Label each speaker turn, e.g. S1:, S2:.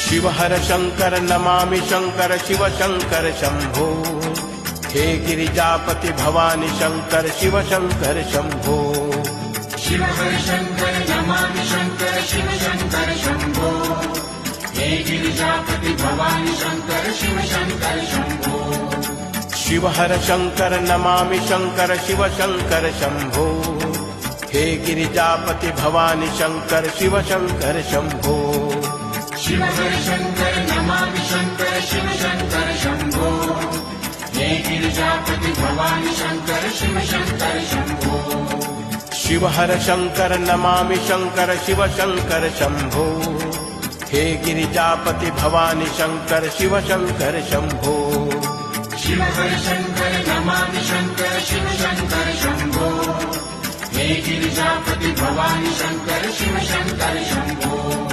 S1: शिव हर शंकर नमामि शंकर शिव शंकर शंभो। हे गिरिजापति भवानी शंकर शिव शंकर शंभो।
S2: शिव हर शंकर नमामि शंकर शिव शंकर शंभो। हे गिरिजापति भवानी शंकर शिव शंकर शंभो।
S1: शिव हर शंकर नमामि शंकर शिव शंकर शंभो। हे गिरिजापति भवानी शंकर शिव शंकर शंभो।
S2: शिव हर शंकर नमामि शंकर शिव शंकर शंभो। हे गिरिजापति भवानी शंकर शिव शंकर शंभो।
S1: शिव हर शंकर नमामि शंकर शिव शंकर शंभो। हे गिरिजापति भवानी शंकर शिव शंकर शंभो।
S2: शिव हर शंकर नमामि शंकर शिव शंकर शंभो। हे गिरिजापति भवानी शंकर शिव शंकर शंभो।